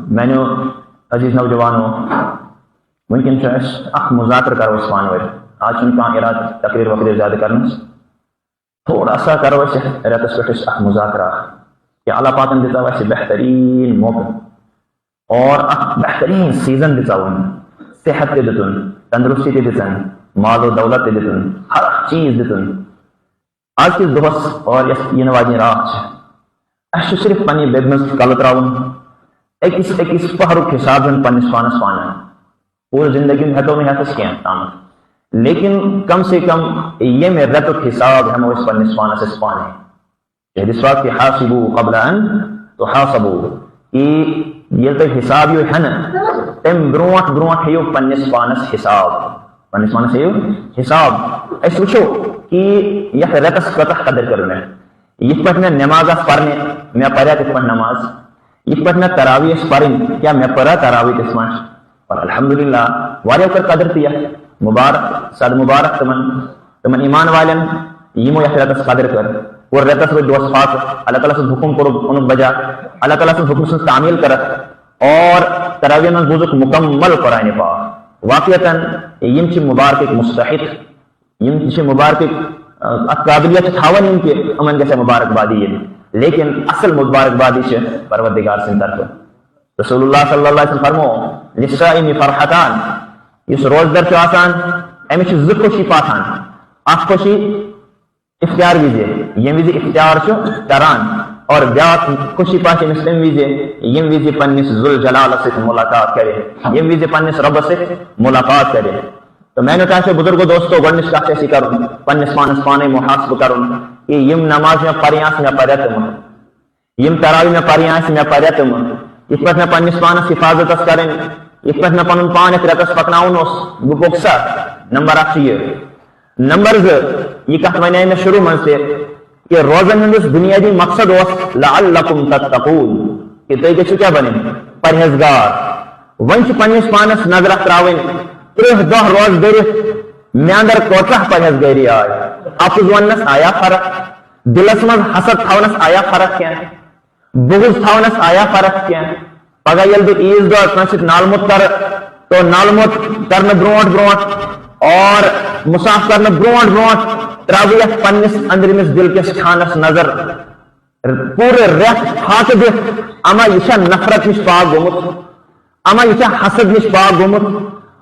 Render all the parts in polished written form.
میں نے عزیز نوجوانوں ونکن مذاکر کرو اس پانور آج کھانا ارادہ تقریر وقریر زیادہ کرنا تھوڑا سا کرو رتس پہ مذاکرہ کہ اللہ پاکن دیتا اسے بہترین موقع اور بہترین سیزن دیتا صحت تے دتن تندرستی تے دتن مال و دولت تے دتن ہر چیز دتن آج کس دہس اور یہ واجن رات صرف پنہ بیگ مز کل تراؤن اکس پہرک حساب پنس پانس پانا پورے زندگی میں ہیکو نہیں ہیکس کیا تام لیکن کم سے کم یہ میں رتک حساب ہم اس پنس پانس اس پانے اس بات کہ حاسبو قبل ان تو حاسبو کہ یہ تو حساب یہ ہے نا تم بروٹ بروٹ ہے پنس پانس حساب پنس پانس ہے حساب اس وچھو کہ یہ رتس کتح قدر کرنا یہ پہ میں نماز پڑھنے میں پڑھا کس پہ نماز یہ پہ میں تراویح پڑھیں کیا میں پڑھا تراویح کس پہ اور الحمدللہ واریہ کر قدر تیا مبارک صد مبارک تمن ایمان والن یمو یہ رتس قدر کر اور رتس وہ دوست پاک اللہ تعالیٰ سے حکم کرو ان بجا اللہ تعالیٰ سے حکم سے تعمیل کر اور تراویح میں بزرگ مکمل قرآن پاک واقعتاً یم چھ مبارک ایک مستحق یم چھ مبارک قابلیت تھاون ان کے امن جیسے مبارک بادی ہے لیکن اصل مبارک بادی سے پروردگار سے طرف رسول اللہ صلی اللہ علیہ وسلم فرمو للصائم فرحتان اس روزدار چھ آسان امیش زٕ خوشی پاتان اکھ خوشی اختیار ویزے یم ویزے اختیار چھ کران اور بیاکھ خوشی پاچ مسلم ویزے یم ویزے پنس ذل جلال سے ملاقات کرے یم ویزے پنس رب سے ملاقات کرے تو میں نے کہا کہ بزرگوں دوستوں گۄڈنِچ کتھ ایسی کروں پنس پانس پانے محاسب کروں کہ یم نماز میں پریاس میں پڑھے تم یم تراویح میں پریاس میں پڑھے تم اس پہ میں پنس پانس حفاظت کریں اس پہ میں پن پان ایک رتس پکناؤن بہ بوکسا نمبر اکھ یہ نمبر زٕ یہ کتھ ونے میں شروع من سے کہ روزن ہندس بنیادی مقصد اس لعلکم تتقون کہ تُہۍ گژھِو کیا بنیں پرہیزگار ون پنس پانس نظر تراوین 30 دہ روز دٔرِتھ مے اندر کوتاہ پرہیزگاری آئے اپز ونس آیا فرق دلس مز حسد تھونس آیا فرق کیا بغض تھونس آیا فرق کیا پگہ یل بہ عیز دہ کٲنٛسہِ سۭتۍ نالمت کر تو نالمت کرنے برونٹ برونٹ اور مصاف کرنے برونٹ برونٹ تراوی پنس اندرمس دل کس خانس نظر پورے ریت ہاتھ دِتھ اما یہ نفرت نش پاک گومت اما یہ حسد نش پاک گومت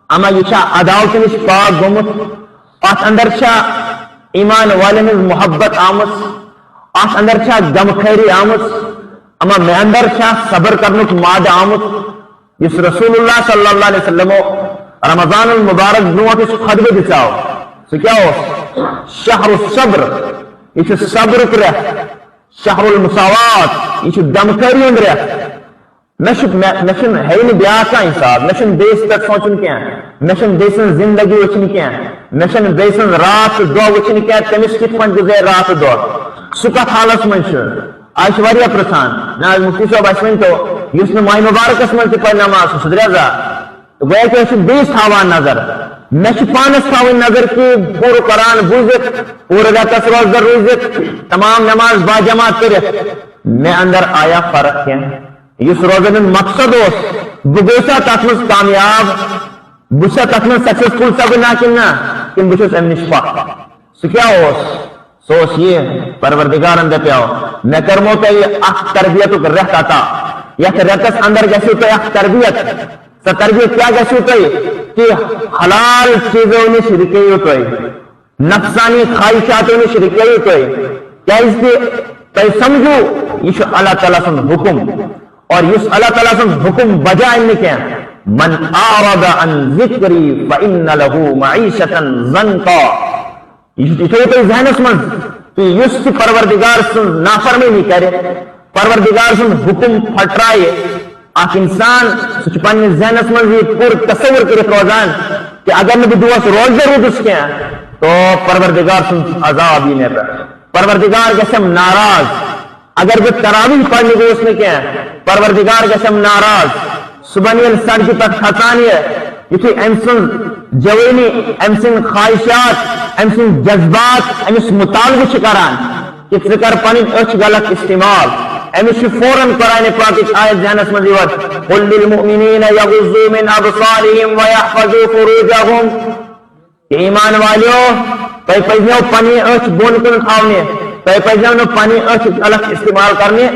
اما یہ عداوت نش پاک گومت ات اندر ایمان والن محبت آمت ات اندر غمخیری آمت اما مے اندر صبر کرنک ماد آمت اس رسول اللہ صلی اللہ علیہ وسلم رمضان المبارک برونٹ اس خطبہ دِژاو سہ کیا شہر الصبر یہ صبر رت شہر المساوات یہ غمخیری ہند رت ہے بیاا حساب مے بیس پہ سوچن کی مے بیسن زندگی وچن کی مے بیسن رات دہ وچن کی تمس کت پہ گزر رات دہ سہ کت حالس من آج واریاہ پرژھان نا مفتی صاحب اس ون تو اس ماہ مبارکس من تہ پڑھ نماز سہ درزا تو گویا کہ بیس تھاوان نظر مے پانس تھاون نظر کہ پورا قرآن بوزت پورا رتس روزدار روزت تمام نماز باجماعت کرت مے اندر آیا فرق کیا اس روزن مقصد اس بہ تک من کامیاب بہ تک من سکسیسفل سپدنا کن بہت ام نش پاک سہ کیا سو یہ پروردگارن دپیو مے کرمو تہ اخ تربیت رت عطا یتھ رتس اندر گژھو تہ اخ تربیت سہ تربیت کیا گژھو تہ کہ حلال چیزوں نش رکیو تہ نفسانی خواہشاتوں نش رکیو تہ کیاز تہ سمجھو یہ اللہ تعالیٰ سن حکم اور اس اللہ تعالیٰ سن حکم بجا ان کیا من اعرض عن ذکری فإن له معیشتا ضنکا یہ تو ذہنس من کہ اس پروردگار سن نافرمانی کرے پروردگار سن حکم پھٹرائے اخ انسان سہ پنس ذہنس من یہ پور تصور کرت روزان کہ اگر میں دہس روزہ رودس کی تو پروردگار سن عذاب یہ پہ پروردگار گژھم ناراض اگر بہ تراویح پڑھنے گوس نا کی پروردگار گژھم ناراض صبح یل سڑکہ پہ کھسان یہ ام سن جوانی ام سن خواہشات ام سن جذبات امس مطالبہ کران کہ ژٕ کر پن اچھ غلط استعمال امس فوراً قرآن پاک آیت ذہنس مز یور قل للمؤمنین یغضوا من ابصارهم ویحفظوا فروجهم کہ ایمان والیو تہ پزنو پنی اچھ بون کن تھاونے تہ پزنو پنی اچھ غلط استعمال کرنے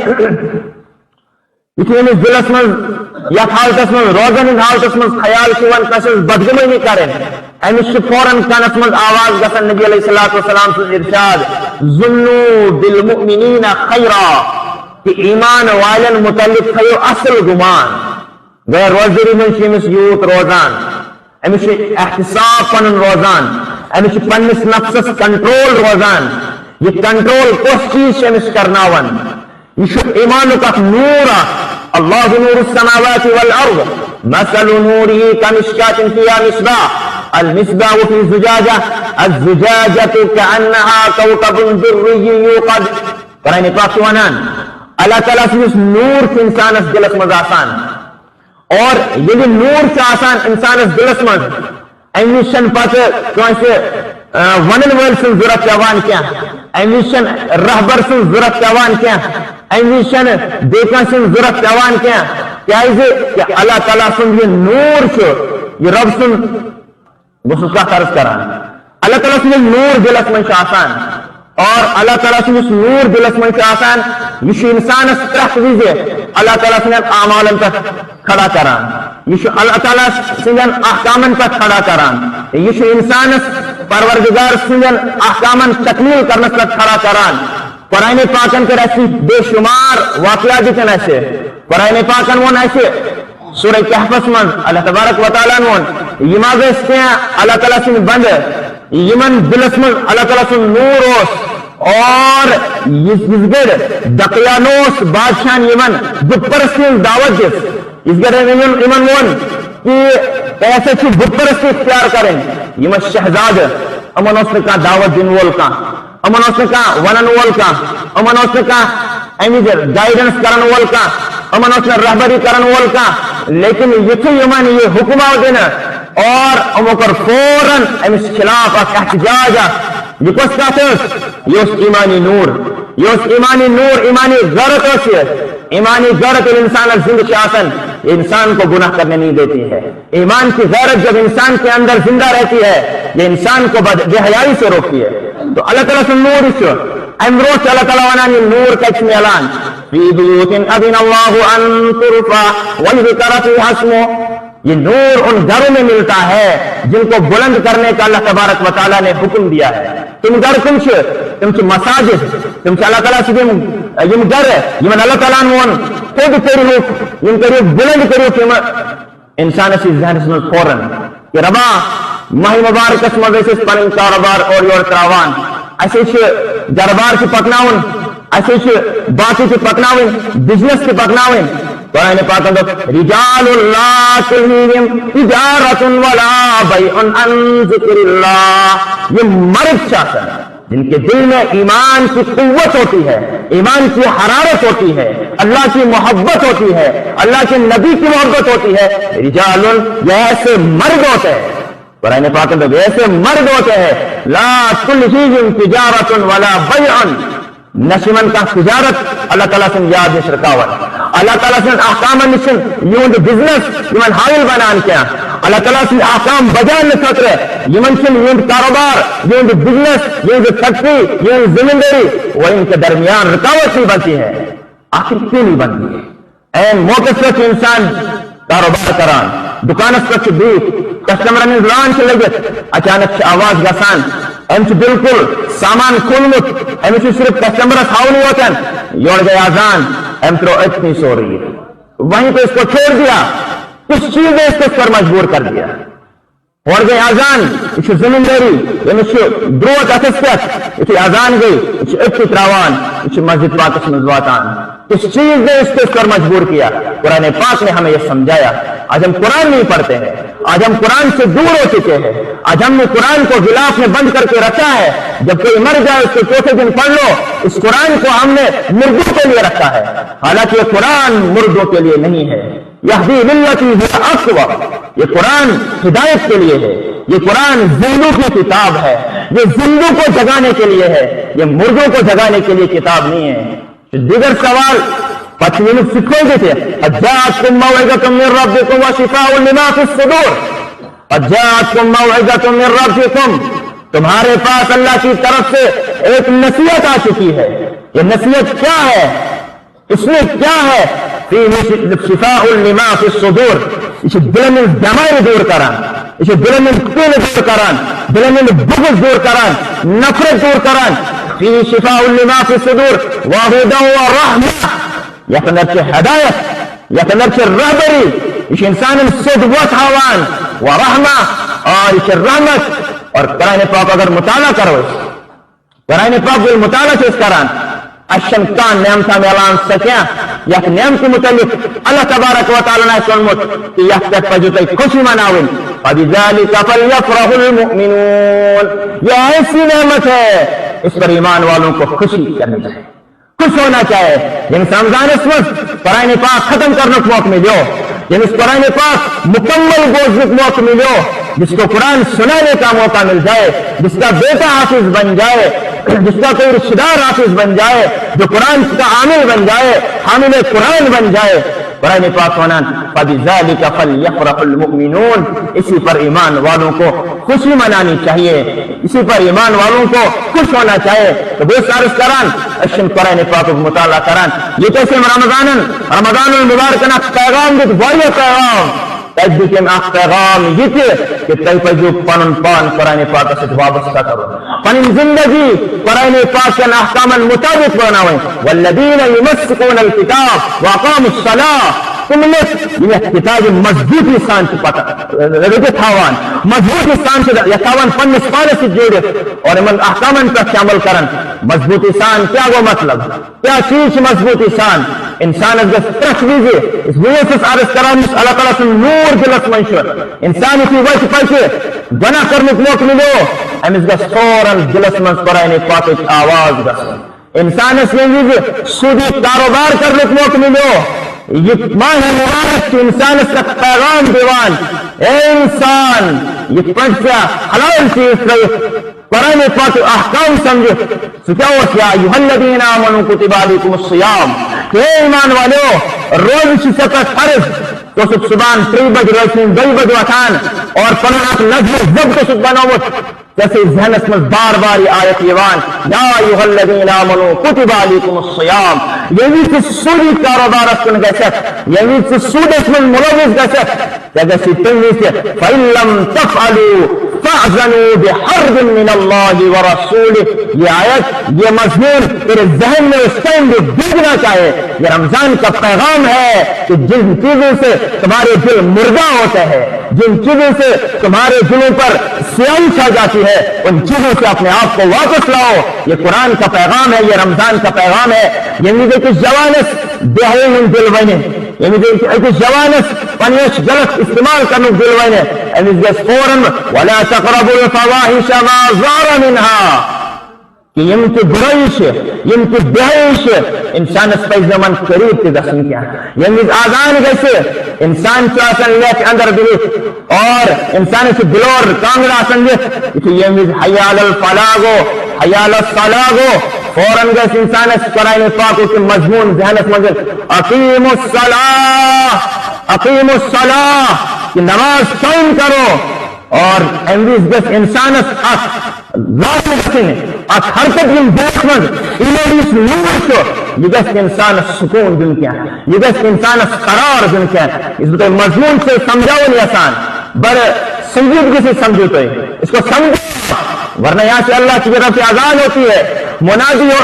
یہ دلس من یتھ حالتس من روزن ہند حالتس من خیال چون کس بدگمانی کریں امس فوراً کنس من آواز گسن نبی علیہ الصلوۃ والسلام سن ارشاد ظنوا بالمؤمنین خیرا کہ ایمان والن متعلق تھیو اصل گمان غیر روزری من امس یوت روزان امس احتساب پن روزان امس پنس نفسس کنٹرول روزان یہ کنٹرول کس چیز امس کرناون یہ ایمان کا نور اللہ نور السماوات والارض مثل نوره كمشكاة فيها مصباح المصباح في زجاجة الزجاجة كأنها كوكب دري يوقد قرآن پاک ونان اللہ تعالیٰ سے اس نور سے انسان اس دلس مز آسان اور یہ نور سے آسان انسان اس دلس مز امیشن پتہ کانسے ونن ول سن ضرورت پیوان کیا امیشن رہبر سن ضرورت پیوان کیا امیشن بیکن سن ضرورت پیوان کیا کہ اللہ تعالیٰ سن یہ نور چھو یہ رب سن بس اس کا قرض کران اللہ تعالیٰ سن یہ نور دلس من آسان اور اللہ تعالیٰ سن اس نور دلس من آسان یہ انسان ترخ ویزے اللہ تعالیٰ سن اعمالن پر کھڑا کران یہ اللہ تعالیٰ سن احکامن پر کھڑا کران یہ انسان پروردگار سن احکامن تکمیل کرنے پر کھڑا کران قرآن پاکن کر ایسی بے شمار واقعات دیکھن ایسے قرآن پاکن ون ایسے سورہ کہفس من اللہ تبارک و تعالیٰ ون یہ ماغستے ہیں اللہ تعالیٰ سن بند یمن دلس من اللہ تعالیٰ سن نور اوس اور یزگر دقیانوس بادشاہ یمن بت پرستی دعوت دس یزگر یمن ون کہ ایسے چھ بت پرستی اختیار کریں یمن شہزاد امن اس نے کہا دعوت دن وول کا امن اس نے کہا ونن وول کا امن اس نے کہا امیجر گائیڈنس کرن وول کا امن اس نے رہبری کرن وول کا لیکن یہ یمن یہ حکمہ دینا اور امکر فوراً امس خلاف احتجاج یہ کس کا یہ اس ایمانی نور یہ اس ایمانی نور ایمانی غیرت ہوتی ہے ایمانی غیرت انسان زندگی آسن انسان کو گناہ کرنے نہیں دیتی ہے ایمان کی غیرت جب انسان کے اندر زندہ رہتی ہے یہ انسان کو بے حیائی سے روکتی ہے تو اللہ تعالیٰ سے نور اس امروز اللہ تعالیٰ ونان یہ نور کا اسم اعلان فی بیوت اذن اللہ ان ترفع وذکر فیہا اسمہ یہ نور ان گھروں میں ملتا ہے جن کو بلند کرنے کا اللہ تبارک و تعالیٰ نے حکم دیا ہے تم گھر تم مساجد تم اللہ تعالیٰ سے یم گھر یمن اللہ تعالیٰ نے خود کرو یم کرو بلند کرو کہ انسان سے ذہن سے فوراً کہ ربا ماہ مبارکس مزے پن کاروبار اور یور تراوان ایسے دربار سے پکناون ایسے باقی سے پکناون بزنس سے پکناون قرآن پاک رجال لا تلہیہم تجارت ولا بیع عن ذکر اللہ یہ مرد چاہتا ہے جن کے دل میں ایمان کی قوت ہوتی ہے ایمان کی حرارت ہوتی ہے اللہ کی محبت ہوتی ہے اللہ کے نبی کی محبت ہوتی ہے رجال یہ ایسے مرد ہوتے ہیں قرآن پاک ایسے مرد ہوتے ہیں لا تلہیہم تجارت ولا بیع نشمن کا تجارت اللہ تعالیٰ سے یاد شرکاوت اللہ تعالیٰ سے احکام نشن یون بزنس یمن حائل بنان کیا اللہ تعالیٰ سے احکام بجان نسکر یمن شن یون کاروبار یون بزنس یون فیکٹری یون زمینداری وہ ان کے درمیان رکاوٹ نہیں بنتی ہے آخر کیوں نہیں بنتی ہے این موقع سے انسان کاروبار کران دکانس پر بیت کسٹمرن ران سے لگت اچانک آواز گسان امچ بالکل سامان کھولمت امچ صرف کسٹمرس ہاؤنی ہوتن یور گئے آزان ام ترو اتنی سو رہی ہے وہیں پہ اس کو چھوڑ دیا کچھ چیزیں اس کو اس پر مجبور کر دیا اور گئے آزان اس زمینداری اس دروت اتسکت اس آزان گئی اس اتنی تراوان اس مسجد پاکس مزواتان اس چیز نے اس کو اس پر مجبور کیا قرآن پاک نے ہمیں یہ سمجھایا آج ہم قرآن نہیں پڑھتے ہیں آج ہم قرآن سے دور ہو چکے ہیں آج ہم نے قرآن کو غلاف میں بند کر کے رکھا ہے جب کوئی مر جائے اس کو چوتھے دن پڑھ لو اس قرآن کو ہم نے مردوں کے لیے رکھا ہے حالانکہ یہ قرآن مردوں کے لیے نہیں ہے یہدی للتی ہی اقوم یہ قرآن ہدایت کے لیے ہے یہ قرآن زندوں کی کتاب ہے یہ زندوں کو جگانے کے لیے ہے یہ مردوں کو جگانے کے لیے کتاب نہیں ہے دیگر سوال پتہ سکھو گے تھے اجاءتکم موعظۃ من ربکم وشفاء لما فی الصدور، اجاءتکم موعظۃ من ربکم، تمہارے پاس اللہ کی طرف سے ایک نصیحت آ چکی ہے. یہ نصیحت کیا ہے؟ اس میں کیا ہے؟ شفاء لما فی الصدور، اسے دل میں بیماری دور کران، اسے دل میں کیل دور کران، دل میں بغض دور کران، نفرت دور کران. فی شفاء لما فی الصدور وہدی ورحمۃ، یا اندر ہدایت، یا اندر رہبری، یہ انسان صد وت ہاوان ورحمہ، اور یہ رحمت. اور قرآن پاک اگر مطالعہ کرو، قرآن پاک جو مطالعہ سے اس کران اشن کان نعمتہ میں اعلان سکیا، یک نعمت متعلق اللہ تبارک و تعالی نے سنمت کہ یک تک پجوتے خوشی مناویں. فبذالک فلیفرح المؤمنون، یہ ایسی نعمت ہے اس پر ایمان والوں کو خوشی کرنی چاہیے، خوش ہونا چاہے. یعنی رمضان اس وقت قرآن پاک ختم کرنے کو موقع ملو، یعنی اس قرآن پاک مکمل بوجھ کو موقع ملو، جس کو قرآن سنانے کا موقع مل جائے، جس کا بیٹا حافظ بن جائے، جس کا کوئی رشتہ دار حافظ بن جائے، جو قرآن کا عامل بن جائے، حامل قرآن بن جائے. قرآن پاک ونان فبذالک فلیفرح المؤمنون، اسی پر ایمان والوں کو خوشی منانی چاہیے، اسی پر ایمان والوں کو خوش ہونا چاہیے. تو بے سارس کران اشن قرآن پاک کو مطالعہ کران. یہ کیسے رمضان المبارکن پیغام دیت واریا پیغام تجدیم اخ پیغام یہ تھے کہ تی پجو پنن پان قرآن پاک سے وابستہ کرو، پنن زندگی قرآن پاک کے احکام مطابق بناویں. والذین یمسکون الکتاب واقاموا الصلاۃ، تم نے یہ کتاب مضبوط لسان سے پتہ رجت تھاوان، مضبوط لسان سے یا تھاوان پن سپالے سے جوڑے اور من احکامن پر عمل کرن. مضبوط لسان کیا وہ مطلب، کیا چیز مضبوط لسان؟ انسان اگر ترک دیجئے اس وجہ سے عرض کرام اللہ تعالیٰ سے نور دلس منشور انسان اسی وجہ پاکے گناہ کرنے کو موقع ملو، امس گس فوراً دلس من قرآن پاک آواز گس. انسان اس لیے سودی کاروبار کرنے کو موقع ملو، یہ ماہ مبارک کے انسان اس کا پیغام دیوان، اے انسان یہ پنچا حلال چیز رہے قرآن پاک احکام سمجھو. کیا ہوا کیا ایھا الذین آمنوا کتب علیکم الصیام، کہ ایمان والو روز شفقت فرض تو صبح 3 بج روشن 2 بج وطان اور پناہ نظر ضبط سب بناوت. جیسے ذہن اس میں بار بار یہ آیت یوان یا ایھا الذین آمنوا کتب علیکم الصیام، یعنی کہ سودی کاروبار اسکن گیسے، یعنی کہ سود اس میں ملوث گیسے جیسے تنوی سے فَإِن لَمْ تَفْعَلُوا فَأْذَنُوا بِحَرْبٍ مِّنَ اللَّهِ وَرَسُولِهِ. یہ آیت یہ مضمون تیرے ذہن میں اس ٹائم بھی ڈوبنا چاہے. یہ رمضان کا پیغام ہے کہ جن چیزوں سے تمہارے دل مردہ ہوتے ہیں، جن چیزوں سے تمہارے دلوں پر سیاہی چھا جاتی ہے، ان چیزوں سے اپنے آپ کو واپس لاؤ. یہ قرآن کا پیغام ہے، یہ رمضان کا پیغام ہے. یعنی کہ جوانس دیہی من دل بنے، یعنی کہ جوانس پنیش غلط استعمال کرنے دل بنے. یعنی جس فوراً ولا تقربوا الفواحش ما ظهر منها، کہ یم کی برائش یم کی بہائش انسان اس پر زمان قریب کے دخل کیا. یعنی آزان جیسے انسان چاہتا لیک اندر دلی اور انسان سے دلور کانگڑا سنجھ یعنی حیال الفلاغو حیال الصلاغو فوراً گیس انسان اس قرآن پاک کے مضمون ذہنت منزل اقیم الصلاح کہ نماز قائم کرو. اور امریز گس انسان ذات رکھیں حرکت ان بیت من انہوں نور کو یہ گس انسان سکون دن کیا، یہ گس انسان قرار دن کیا. اس بطور مضمون سے سمجھاؤ نہیں آسان، بڑے سنجیدگی سے سمجھو تو اس کو سمجھو، ورنہ یہاں سے اللہ کی طرف سے اذان ہوتی ہے، منادی اور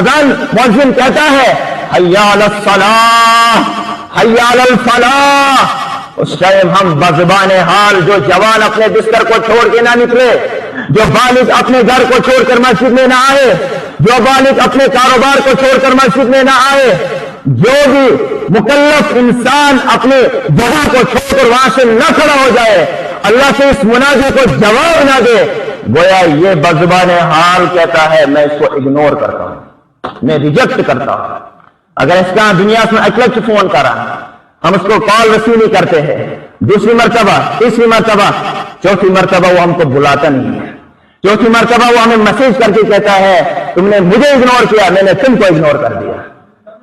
اذان مؤذن کہتا ہے حی علی الصلاۃ حی علی الفلاح. اس ٹائم ہم بزبان حال جو جوان اپنے بستر کو چھوڑ کے نہ نکلے، جو بالغ اپنے گھر کو چھوڑ کر مسجد میں نہ آئے، جو بالغ اپنے کاروبار کو چھوڑ کر مسجد میں نہ آئے، جو بھی مکلف انسان اپنے جگہ کو چھوڑ کر وہاں سے نہ کھڑا ہو جائے، اللہ سے اس منادی کو جواب نہ دے، گویا یہ بزبان حال کہتا ہے میں اس کو اگنور کرتا ہوں، میں ریجیکٹ کرتا ہوں. اگر اس کا دنیا میں اکلچ فون کرا ہم اس کو کال ریسیو نہیں کرتے ہیں، دوسری مرتبہ تیسری مرتبہ چوتھی مرتبہ وہ ہم کو بلاتا نہیں ہے، چوتھی مرتبہ وہ ہمیں میسج کر کے کہتا ہے تم نے مجھے اگنور کیا، میں نے تم کو اگنور کر دیا.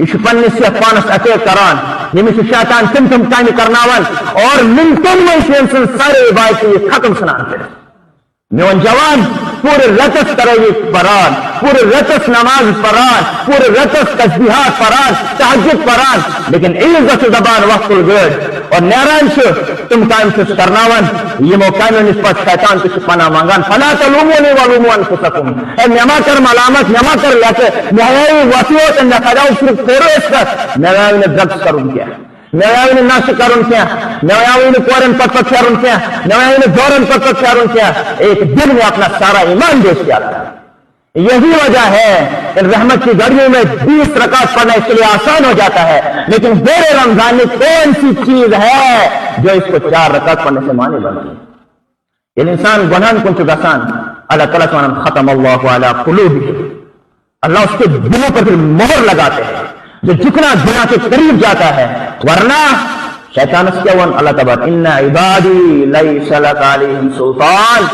یہ پنس یتھ پانس اٹیک کران یمس شیطان تم کام کرناوان اور منٹن میں سن سارے عبادت ختم سنان کر میون جوان پورے رتس تراویح پران پورے رتس نماز پران پورے رتس تسبیحات پران تہجد پران لیکن عزت زبان وقت الگڑ اور نیران تم کام کرناوان یمو کامو نسبت شیطان تہ پناہ مانگان فلا تلومونی ولوموا انفسکم اے مما کر ملامت مما کر لیکن نہائی وسیوت نہ کراؤ صرف تھوڑے کر نہائی نے ڈرگس کروں کیا نہائی نے نش کروں کیا نہائی نے کورن پت پھیروں کیا نہائی نے دورن پت پھیروں کیا ایک دن میں اپنا سارا ایمان بیچ کیا تھا یہی وجہ ہے ان رحمت کی گھڑیوں میں 20 رکعت پڑھنا اس کے لیے آسان ہو جاتا ہے لیکن دیر رمضان میں کون سی چیز ہے جو اس کو 4 رکعت پڑھنے سے مانے بنتی ہے یہ انسان گناہ کن چکا آسان اللہ تعالیٰ ختم اللہ علی قلوبہم اللہ اس کے دلوں پر پھر مہر لگاتے ہیں جو جتنا گناہ کے قریب جاتا ہے ورنہ شیطان اس کے ون اللہ تبارک ان عبادی لیس لک علیہم سلطان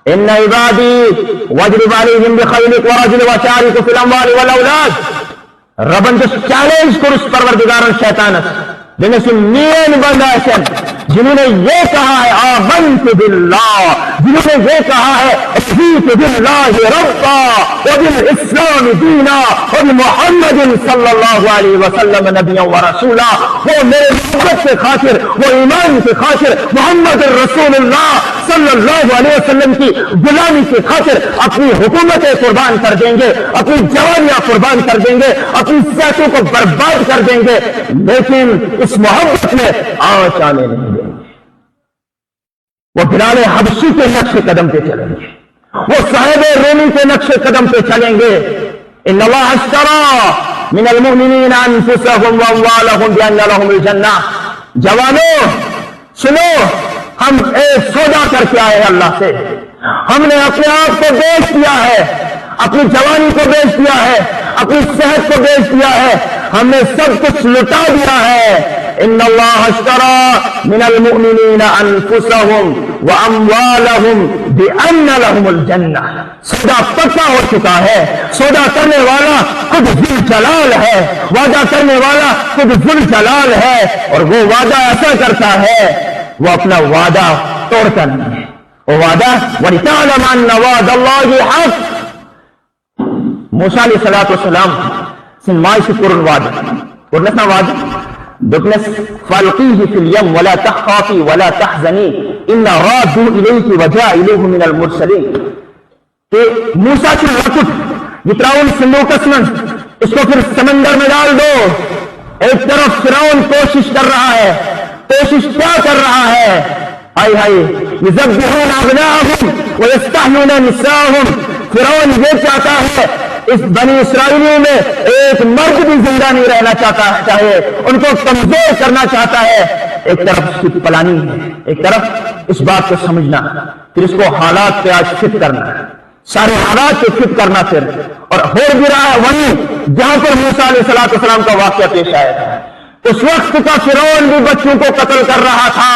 ان عبادی واجرب علیہم بخیلک ورجل وشارک فی الاموال والاولاد ربن جس چیلنج کرس پروردگارن شیطان جنہیں سے نین بندہ جنہوں نے یہ کہا ہے آمنت باللہ جنہوں نے یہ کہا ہے رضیت باللہ ربا وبالاسلام دینا وبمحمد صلی اللہ علیہ وسلم نبیا ورسولا وہ میرے محبت کے خاطر وہ ایمان کے خاطر محمد رسول اللہ صلی اللہ علیہ وسلم کی غلامی کی خاطر اپنی حکومتیں قربان کر دیں گے اپنی جوانیاں قربان کر دیں گے اپنی صحتوں کو برباد کر دیں گے لیکن اس محبت میں آنچ آنے نہیں دیں گے وہ بلال حبشی کے نقش قدم پہ چلیں گے وہ صاحب رومی کے نقش قدم پہ چلیں گے ان اللہ اشترى من المؤمنین انفسهم واموالهم بان لهم الجنہ جوانوں سنو ہم ایک سودا کر کے آئے ہیں اللہ سے ہم نے اپنے آپ کو بیچ دیا ہے اپنی جوانی کو بیچ دیا ہے اپنی صحت کو بیچ دیا ہے ہم نے سب کچھ لٹا دیا ہے ان اللہ اشترى من المؤمنین انفسهم واموالهم بان لهم الجنہ سودا پکا ہو چکا ہے سودا کرنے والا خود ذل جلال ہے وعدہ کرنے والا خود ذل جلال ہے اور وہ وعدہ ایسا کرتا ہے وہ اپنا وعدہ توڑتا نہیں ہے وہ وعدہ وَلِتَعْلَمَ أَنَّ وَعْدَ اللَّهِ حَقٌّ موسیٰ علیہ السلام سن مائش قرن وعدہ قرنسنا وعدہ دکنس فَالْقِيهِ فِي الْيَمْ وَلَا تَخْخَافِي وَلَا تَحْزَنِي إِنَّ رَادُّوا إِلَيْكِ وَجَائِلُوهُ مِنَ الْمُرْسَلِينَ کہ موسیٰ کی رکت جتراؤن سندوکس من اس کو پھر سمندر میں ڈال دو ایک طرف فرعون کوشش کر رہا ہے کوشش کیا کر رہا ہے ہائی ہائی یذبحون ابناءهم ویستحیون نساءهم فرعون یہ چاہتا ہے اس بنی اسرائیلیوں میں ایک مرد بھی زندہ نہیں رہنا چاہتا ہے ان کو کمزور کرنا چاہتا ہے ایک طرف اس کی پلاننگ ہے ایک طرف اس بات کو سمجھنا پھر اس کو حالات پہ آج فٹ کرنا سارے حالات پہ فٹ کرنا پھر اور ہو بھی رہا ہے وہیں جہاں پر موسیٰ علیہ السلام کا واقعہ پیش آیا تھا اس وقت کا فرعون بھی بچوں کو قتل کر رہا تھا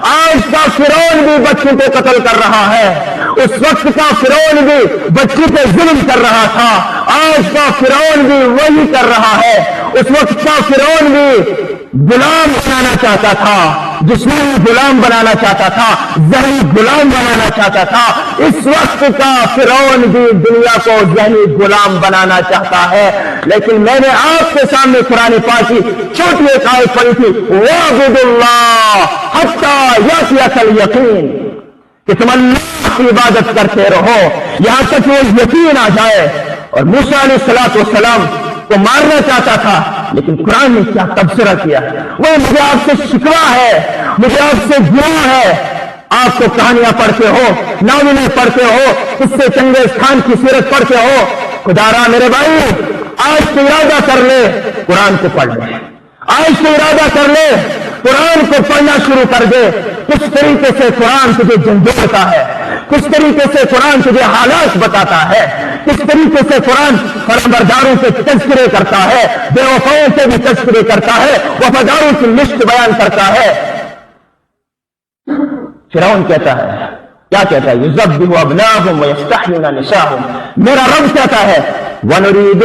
آج کا فرعون بھی بچوں کو قتل کر رہا ہے اس وقت کا فرعون بھی بچوں پہ ظلم کر رہا تھا آج کا فرعون بھی وہی کر رہا ہے اس وقت کا فرعون بھی غلام بنانا چاہتا تھا جسمانی غلام بنانا چاہتا تھا ذہنی غلام بنانا چاہتا تھا اس وقت کا فرعون بھی دنیا کو ذہنی غلام بنانا چاہتا ہے لیکن میں نے آپ کے سامنے قرآن پاک کی چھوٹی ایک آیت پڑھی تھی وَاعْبُدُوا اللَّهَ حَتَّى يَأْتِيَكَ الْيَقِينُ کہ تم اللہ کی عبادت کرتے رہو یہاں تک وہ یقین آ جائے اور موسیٰ علیہ السلام کو مارنا چاہتا تھا لیکن قرآن نے کیا تبصرہ کیا وہ مجھے آپ سے شکوہ ہے مجھے آپ سے گناہ ہے آپ تو کہانیاں پڑھتے ہو ناولیں پڑھتے ہو اس سے چنگیز خان کی سیرت پڑھتے ہو خدا را میرے بھائی آج تو ارادہ کر لے قرآن کو پڑھ لے آج تو ارادہ کر لے قرآن کو پڑھنا شروع کر دے کس طریقے سے قرآن تجھے جھنجھوڑتا ہے کس طریقے سے قرآن تجھے حالات بتاتا ہے کس طریقے سے قرآن فرمانبرداروں سے تذکرے کرتا ہے بے وفاؤں سے بھی تذکرے کرتا ہے وفاداروں کی لسٹ بیان کرتا ہے فرعون کہتا ہے کیا کہتا ہے یذبحوا ابناءهم ویستحیون نساءهم میرا رب کہتا ہے وَنُرِيدُ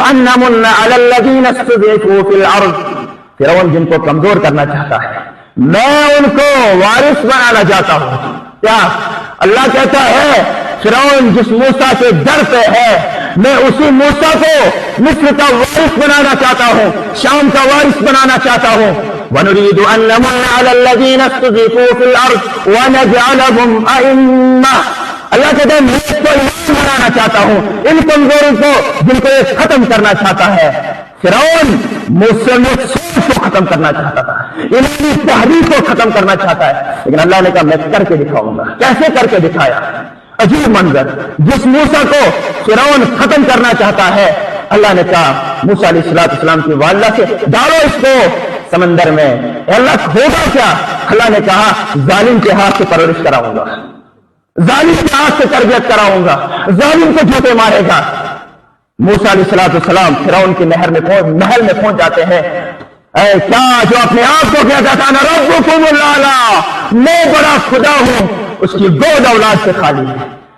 أَن نَّمُنَّ عَلَى الَّذِينَ اسْتُضْعِفُوا فِي الْأَرْضِ فرعون جن کو کمزور کرنا چاہتا ہے میں ان کو وارث بنانا چاہتا ہوں. کیا اللہ کہتا ہے فرعون جس موسیٰ سے ڈرتے ہے میں اسی موسیٰ کو مصر کا وارث بنانا چاہتا ہوں, شام کا وارث بنانا چاہتا ہوں. وَنُرِيدُ أَن نَّمُنَّ عَلَى الَّذِينَ اسْتُضْعِفُوا فِي الْأَرْضِ وَنَجْعَلَهُمْ أَئِمَّةً اللہ کہتے ہیں میں اس کو امام بنانا چاہتا ہوں ان کمزوروں کو جن کو یہ ختم کرنا چاہتا ہے. فرعون مسلم سوچ کو ختم کرنا چاہتا تھا, انہی تحریک کو ختم کرنا چاہتا ہے, لیکن اللہ نے کہا میں کر کے دکھاؤں گا. کیسے کر کے دکھایا؟ عجیب منظر. جس موسیٰ کو فرعون ختم کرنا چاہتا ہے اللہ نے کہا موسیٰ علیہ السلام کی والدہ سے ڈالو اس کو سمندر میں. اللہ ہوگا کیا؟ اللہ نے کہا ظالم کے ہاتھ سے پرورش کراؤں گا, ظالم کے ہاتھ سے تربیت کراؤں گا, ظالم کو جوتے مارے گا. موسیٰ علیہ السلام فرعون کی محل میں پہنچ جاتے ہیں. اے کیا جو اپنے آپ کو کہتا تھا نا ربکم الاعلی میں بڑا خدا ہوں, اس کی گود اولاد سے خالی ہے.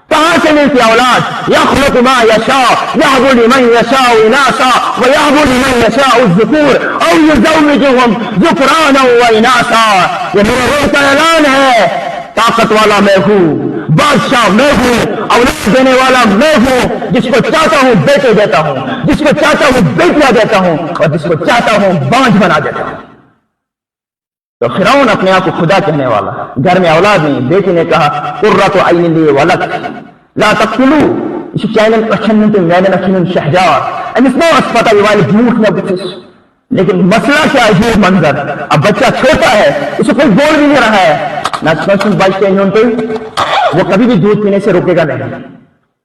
کہاں سے ملتی اولاد؟ یخلق ما یشاء یہب لمن یشاء اناثا ویہب لمن یشاء الذکور او یزوجہم ذکرانا واناثا. یہ میرے رب کا اعلان ہے طاقت والا میں ہوں, بادشاہ میں ہوں, اولاد دینے والا میں ہوں. جس کو چاہتا ہوں بیٹے دیتا ہوں, جس کو چاہتا ہوں بیٹیاں دیتا ہوں, اور جس کو چاہتا ہوں بانجھ بنا دیتا ہوں. تو فرعون اپنے آپ کو خدا کہنے والا, گھر میں اولاد نہیں. بیٹی نے کہا قرۃ عین لی ولک لا تقتلوا شہجار. لیکن مسئلہ کیا عجیب منظر, اب بچہ چھوٹا ہے اسے کوئی بول بھی نہیں رہا ہے وہ کبھی بھی دودھ پینے سے روکے گا نہیں.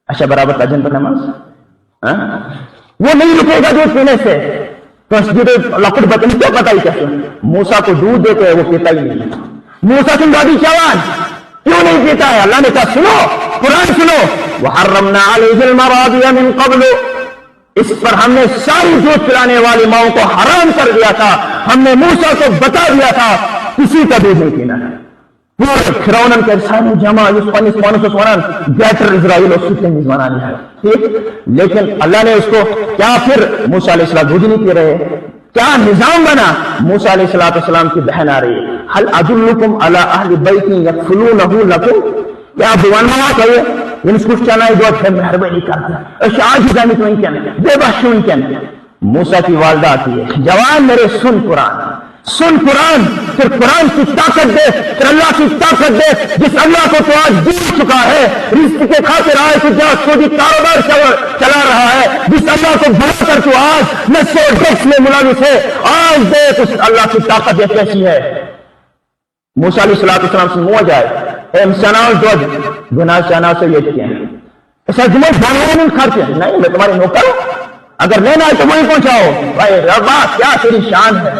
اچھا برابر تاجن پر نماز وہ نہیں رکے گا دودھ پینے سے. تو لکڑ بچن کیا پتا ہی کیسے موسیٰ کو دودھ دیتے ہیں وہ پیتا ہی نہیں. موسیٰ کی دادی چوان کیوں نہیں پیتا ہے؟ اللہ نے کہا سنو قرآن سنو وحرمنا علیہ المراضع من قبل, اس پر ہم نے ساری دودھ پلانے والی ماؤں کو حرام کر دیا تھا. ہم نے موسیٰ کو بتا دیا تھا کسی کا دودھ نہیں پینا ہے. فرعون کے ساری جمع بیٹر اسرائیل اور سکتے میزبان ہے ٹھیک, لیکن اللہ نے اس کو کیا پھر موسیٰ علیہ السلام دودھ نہیں پی رہے. کیا نظام بنا؟ موسیٰ علیہ السلام کی بہن آ رہی ہے هل ادلکم علی اہل بیت یکفلونہ لکم, کیا بوانما کہے یعنی اس کو چنائی دو ہے مہربانی کرتا ہے اشعاج جانی تو ان کے بے باشون کے موسیٰ کی والدہ آتی ہے جوان میرے سن قرآن پھر قرآن کی طاقت دے, پھر اللہ کی طاقت دے جس اللہ کو تو آج دور چکا ہے, رزق کے خاطر آئے تو جا سودی کاروبار چلا رہا ہے, جس اللہ کو بھلا کر تو آج نشے و ڈرگس میں ملوث ہے, آج دیکھ اس اللہ کی طاقت یہ کیسی ہے. موسیٰ علیہ السلام سے منہ جائے ایم سناؤ دو گناہ شانہ سے یہ کیا ہے ایسا جمعہ جانور نہیں کھاتے ہیں نہیں میں تمہاری نوکر ہوں, اگر لینا ہے تو وہیں پہنچاؤ. بھائی ربا کیا تیری شان ہے,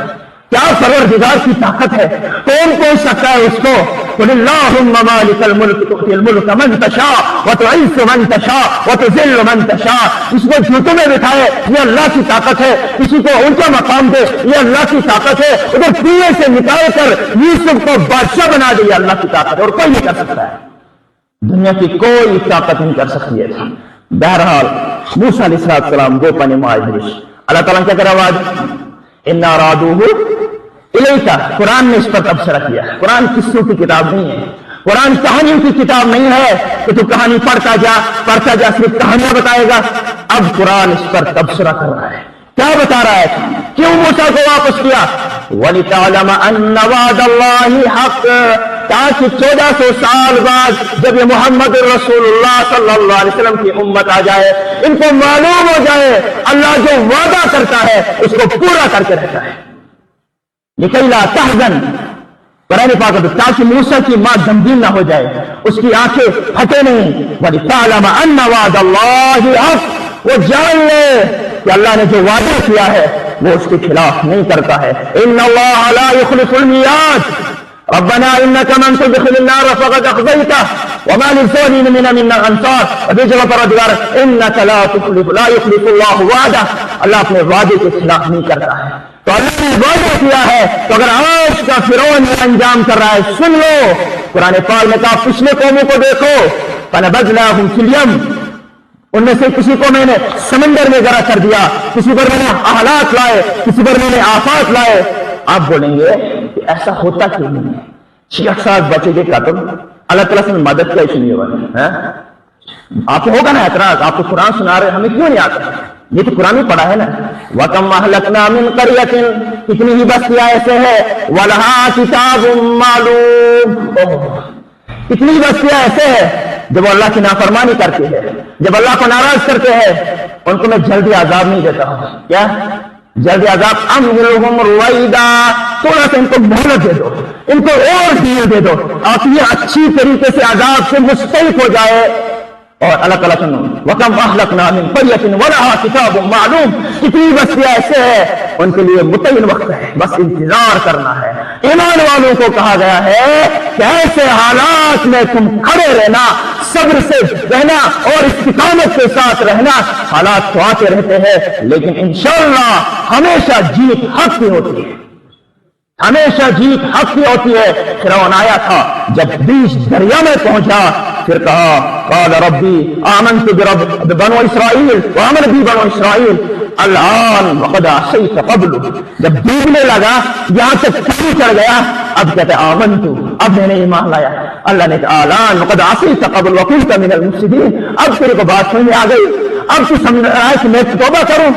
کیا پروردگار کی طاقت ہے, کون پہنچ سکتا ہے اس کو. قل اللہم مالک الملک تؤتی الملک من تشاء وتعز من تشاء وتذل من تشاء. اس کو جوتوں میں بٹھائے یہ اللہ کی طاقت ہے, کسی کو اونچا مقام دے یہ اللہ کی طاقت ہے, ادھر کنویں سے نکال کر یوسف کو بادشاہ بنا دے یہ اللہ کی طاقت ہے, اور کوئی نہیں کر سکتا ہے, دنیا کی کوئی طاقت نہیں کر سکتی ہے. بہرحال موسیٰ علیہ السلام گو پنے معاذ اللہ تعالیٰ کیا کرا آج اِنَّا رَادُوهُ إِلَيْكَ. قرآن نے اس پر تبصرہ کیا. قرآن قصوں کی کتاب نہیں ہے, قرآن کہانیوں کی کتاب نہیں ہے کہ تو کہانی پڑھتا جا صرف کہانیاں بتائے گا. اب قرآن اس پر تبصرہ کر رہا ہے. کیا بتا رہا ہے؟ کیوں موسیٰ کو واپس کیا؟ وَلِتَعْلَمَ أَنَّ وَعْدَ اللَّهِ حَقٌّ, تاکہ 1400 سال بعد جب یہ محمد رسول اللہ صلی اللہ علیہ وسلم کی امت آ جائے ان کو معلوم ہو جائے اللہ جو وعدہ کرتا ہے اس کو پورا کر کے رہتا ہے. لِكَيْ لَا تَحْزَنْ, قرآن پاک تاکہ موسیٰ کی ماں غمگین نہ ہو جائے, اس کی آنکھیں پھٹے نہیں. وَلِتَعْلَمَ أَنَّ وَعْدَ اللَّهِ حَقٌّ, وہ جان لے کہ اللہ نے جو وعدہ کیا ہے وہ اس کے خلاف نہیں کرتا ہے. إِنَّ اللَّهَ لَا يُخْلِفُ الْمِيعَادَ ربنا إنك من تدخل النار فقد أخزيته وما للظالمين من أنصار. جواب پروردگار إنك لا يخلف الله وعده, اللہ اپنے وعدے کے خلاف نہیں کرتا ہے. تو اللہ نے وعدہ کیا ہے, تو اگر آج کا فرعون انجام کر رہا ہے سن لو. قرآن پاک نے کہا پچھلے قوموں کو دیکھو فنبذناهم في اليم, ان میں سے کسی کو میں نے سمندر میں غرق کر دیا، کسی پر میں نے حالات لائے، کسی پر میں نے آفات لائے. آپ بولیں گے کہ ایسا ہوتا کیوں نہیں ہے؟ 66 بچے کے قتل اللہ تعالیٰ سے مدد کا ایشو نہیں ہوا. آپ کو ہوگا نا اعتراض، آپ کو قرآن سنا رہے ہمیں کیوں نہیں آتا؟ یہ تو قرآن میں پڑھا ہے نا. وَكَمْ أَهْلَكْنَا مِنْ قَرْيَةٍ، کتنی ہی بستیاں ایسے ہیں وَلَهَا كِتَابٌ مَّعْلُومٌ، کتنی بستیاں ایسے ہیں جب وہ اللہ کی نافرمانی کرتے ہیں، جب اللہ کو ناراض کرتے ہیں، ان کو میں جلدی عذاب نہیں دیتا ہوں. کیا جلدی عذاب؟ امہلہم رویدا، تھوڑا سا ان کو مہلت دے دو، ان کو اور ڈھیل دے دو، آپ یہ اچھی طریقے سے عذاب سے مستحق ہو جائے. اور اللہ تعالیٰ سنو وَكَمْ أَهْلَكْنَا مِنْ قَرْيَةٍ وَلَهَا كِتَابٌ مَّعْلُومٌ، کتنی بستیاں ایسے ہیں ان کے لیے متعین وقت ہے، بس انتظار کرنا ہے. ایمان والوں کو کہا گیا ہے کہ ایسے حالات میں تم کھڑے رہنا، صبر سے رہنا اور استقامت کے ساتھ رہنا. حالات تو آتے رہتے ہیں لیکن انشاءاللہ ہمیشہ جیت حق کی ہوتی ہے، ہمیشہ جیت حق کی ہوتی ہے. فرعون آیا تھا، جب بیچ دریا میں پہنچا پھر کہا قال ربی آمنت برب بنو اسرائیل وآمن بی بنو اسرائیل الآن وقد عصیت قبل. جب ڈوبنے لگا یہاں تک پانی چڑھ گیا، اب کہتے آمنت، اب میں نے ایمان لایا. اللہ نے کہا الآن وقد عصیت قبل وکنت من المفسدین، اب تیرے کو بات سمجھ میں آ گئی، اب تو سمجھ رہا ہے کہ میں توبہ کروں.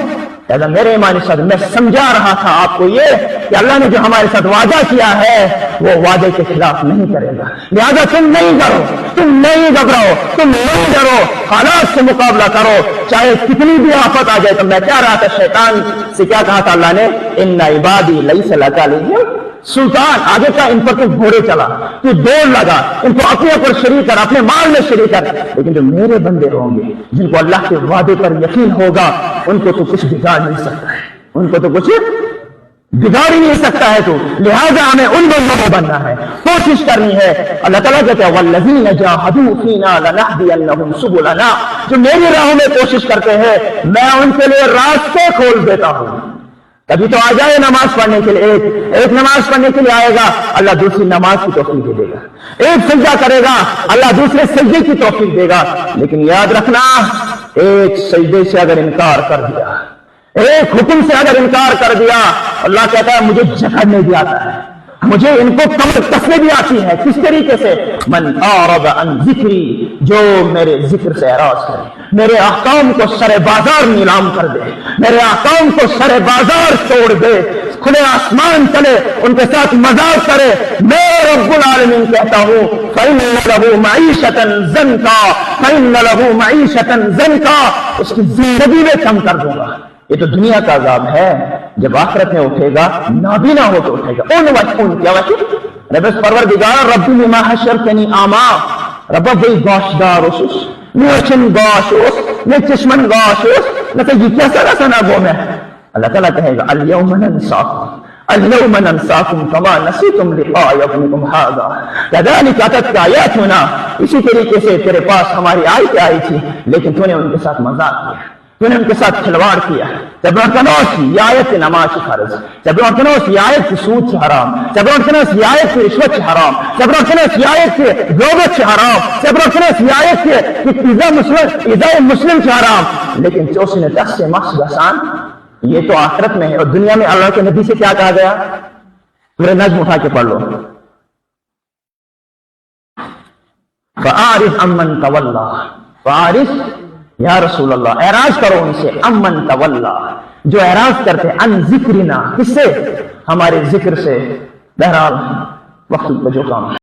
کہتا میرے ایمان ساتھ میں سمجھا رہا تھا آپ کو یہ کہ اللہ نے جو ہمارے ساتھ وعدہ کیا ہے وہ وعدے کے خلاف نہیں کرے گا، لہذا تم نہیں ڈرو، تم نہیں گھبراؤ، تم نہیں ڈرو، حالات سے مقابلہ کرو چاہے کتنی بھی آفت آ جائے. تو میں کیا رہا تھا، شیطان سے کیا کہا تھا اللہ نے، ان عبادی لیس لک علیہم سلطان. آگے کا ان پر تو گھوڑے چلا، تو دوڑ لگا، ان کو اپنے اوپر شریک کر، اپنے مال میں شریک کر. لیکن جو میرے بندے ہوں گے جن کو اللہ کے وعدے پر یقین ہوگا ان کو تو کچھ بگاڑ نہیں سکتا ہے، ان کو تو کچھ بگاڑ ہی نہیں سکتا ہے. تو لہذا ہمیں ان بندوں کو بننا ہے، کوشش کرنی ہے. اللہ تعالیٰ کہتے ہیں والذین جاہدوا فینا لنہدینہم سبلنا، جو میری راہوں میں کوشش کرتے ہیں میں ان کے لیے راستے کھول دیتا ہوں. کبھی تو آ جائے نماز پڑھنے کے لیے، ایک نماز پڑھنے کے لیے آئے گا، اللہ دوسری نماز کی توفیق دے گا. ایک سجدہ کرے گا، اللہ دوسرے سجدے کی توفیق دے گا. لیکن یاد رکھنا ایک سجدے سے اگر انکار کر دیا، ایک حکم سے اگر انکار کر دیا، اللہ کہتا ہے مجھے جھگڑنے بھی آتا ہے، مجھے ان کو کمر کسنے بھی آتی ہے. کس طریقے سے؟ من اعرض عن ذکری، جو میرے ذکر سے اعراض کرے، میرے احکام کو سر بازار نیلام کر دے، میرے احکام کو سر بازار توڑ دے، کھلے آسمان چلے ان کے ساتھ مذاق کرے، میں رب العالمین کہتا ہوں فإن له معیشۃ ضنکا، فإن له معیشۃ ضنکا، اس کی زندگی میں کم کر دوں گا. یہ تو دنیا کا عذاب ہے، جب آخرت میں اٹھے گا نابینا ہو تو اٹھے گا. کیا رب پروردگار ربی لما حشرتنی اعما، رب بھئی گوش دار اوسس، نیچن گوش اوس، نیچشمن گوش اوس، نتا یہ کیسا رسنا گو میں. اللہ تعالیٰ کہے گا اليوم ننساکم اليوم ننساکم کما نسیتم لقاء یومکم ھذا کذالک اتتک آیاتنا. اسی طریقے سے تیرے پاس ہماری آیتیں آئی تھی لیکن تو نے ان کے ساتھ مذاق کیا، تو نے ان کے ساتھ کھلواڑ کیا. یہ آیت کی نماز فرض، یہ آیت کی سود سے حرام، یہ آیت کی رشوت سے حرام، یہ آیت کی غیبت سے حرام، یہ آیت کی ایذاء مسلم سے حرام. لیکن جو اس نے دس سے مقصد آسان، یہ تو آخرت میں ہے. اور دنیا میں اللہ کے نبی سے کیا کہا گیا؟ سورہ نجم اٹھا کے پڑھ لو. فَأَعْرِضْ عَمَّنْ تَوَلَّىٰ، فَأَعْرِضْ یا رسول اللہ اعراض کرو ان سے، امن تولا، جو اعراض کرتے ان ذکرنا، کس سے؟ ہمارے ذکر سے. بہرحال وقت پہ جو کام